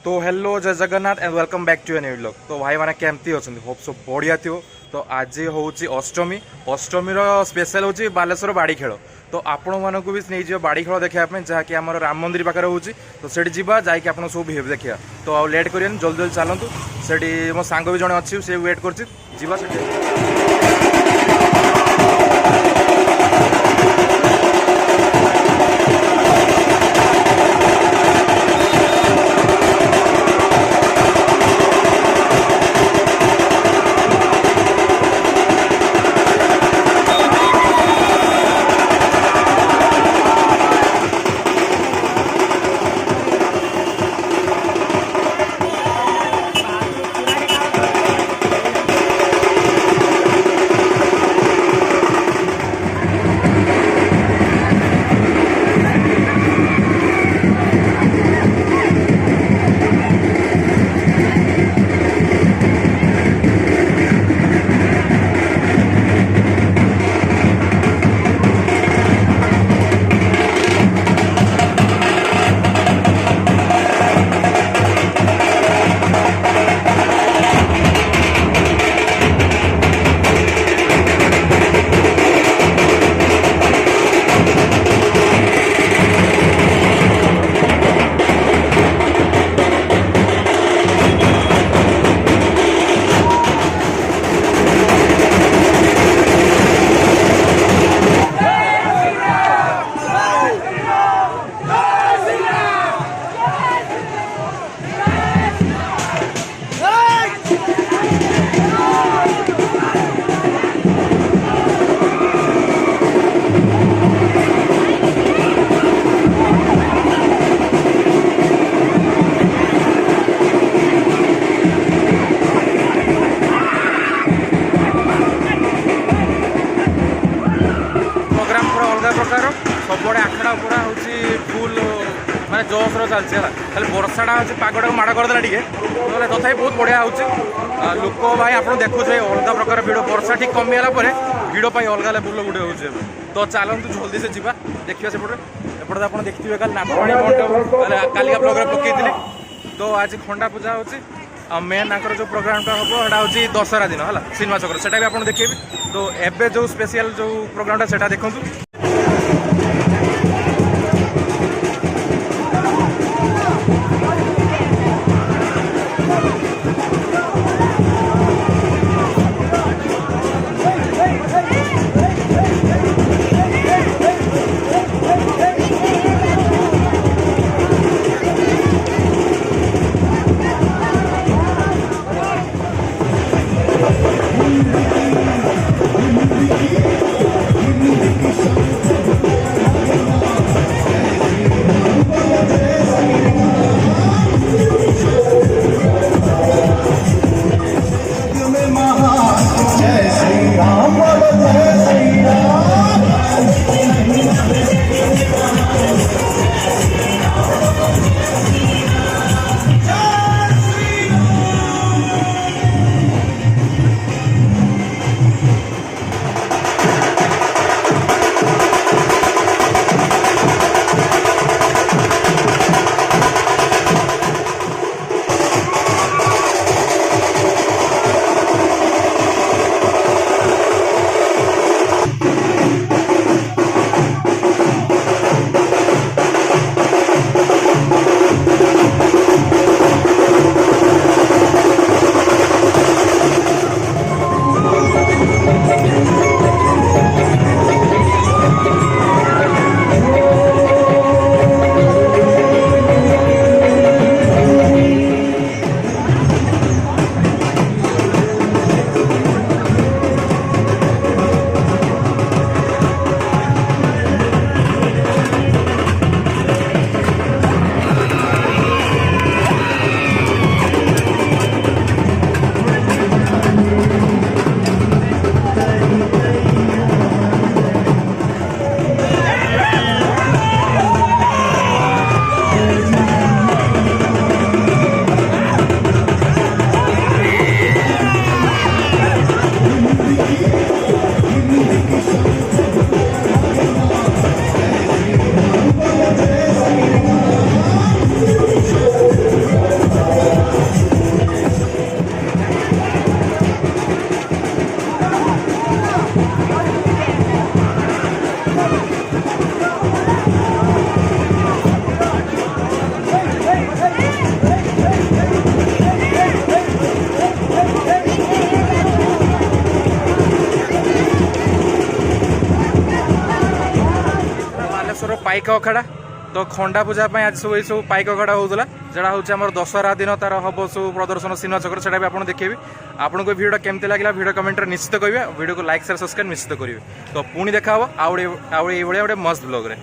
तो hello Jai Jagannath and welcome back to a new vlog. तो भाई मैंने केमती अच्छा होप सब बढ़िया थी। तो आज हूँ अष्टमी अष्टमी स्पेशल हूँ बालेश्वर बाड़ी खेल। तो आपण मानक भी नहीं जो बाड़ी खेल देखा जहाँकि आम राम मंदिर पाखे हो तो सेठी जीवा जाकि आप सब बिहेव देखा। तो आ लेट कर जल्दी जल्दी चलतु से मो सांग भी जड़े अच्छी से वेट कर सबुआड़े आखड़ा पूरा हूँ फुल माने जोश चलती है। खाली वर्षाटा हूँ पागटा माड़ करदेला टे तथा बहुत बढ़िया हो लोक भाई आप देखुए अलग प्रकार भिड़ वर्षा ठीक कमिगला भिड़ अलग लेवल गोटे हो। तो चलतु जल्दी से जावा देखिए सेपटे एपटे आप देखिए कल नाथपाणी बंट कालिका ब्लॉग पकई। तो आज खंडा पूजा हो मेन आंकर जो प्रोग्रामटा हम हूँ दशहरा दिन है सिनेमा चक्र से भी आप देखिए। तो एबे जो स्पेशल जो प्रोग्रामटा से देखूँ पाइक अखाड़ा तो खंडा पूजा आज सब सब पाइक अखाड़ा होता जोड़ा हूँ आम दशहरा दिन तार हम सब प्रदर्शन सिनेमा चक्र से भी आपको देखिए आपको वीडियो केमती लगे वीडियो कमेंट निश्चित करेंगे वीडियो को लाइक शेयर सब्सक्राइब निश्चित करेंगे तो पुणी देखा आउ गोटे मस्त ब्लॉग रे।